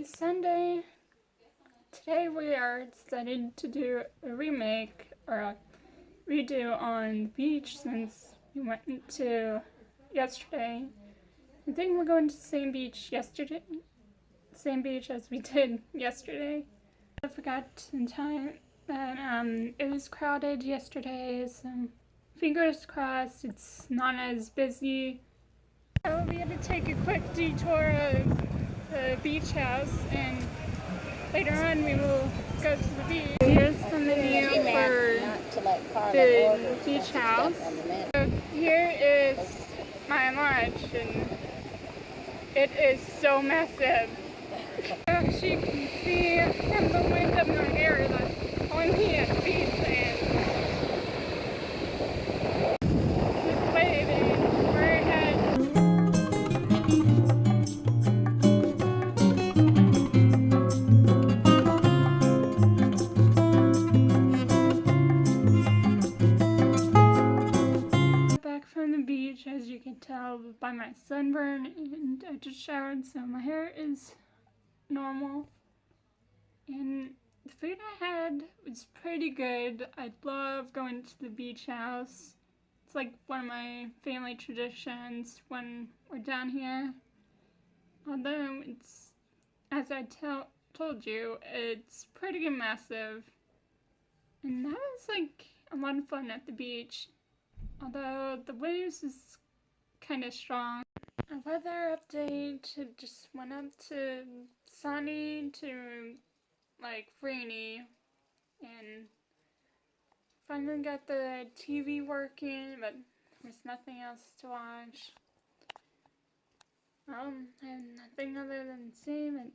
Sunday. Today we are decided to do a remake or a redo on the beach since we went to yesterday. I think we're going to the same beach as we did yesterday. I forgot in time that it was crowded yesterday, so fingers crossed it's not as busy. I will be able to take a quick detour of the beach house, and later on we will go to the beach. Here's the menu for the beach house. So here is my lunch, and it is so massive. As you can see from the wind of my hair, that's only at the beach, and just waving. We're at back from the beach, as you can tell by my sunburn, and I just showered, so my hair is normal. And the food I had was pretty good. I love going to the beach house. It's like one of my family traditions when we're down here. Although it's, as I told you, it's pretty massive. And that was like a lot of fun at the beach. Although the waves is kind of strong. A weather update, it just went up to sunny to like rainy, and finally got the TV working, but there's nothing else to watch. I have nothing other than the same.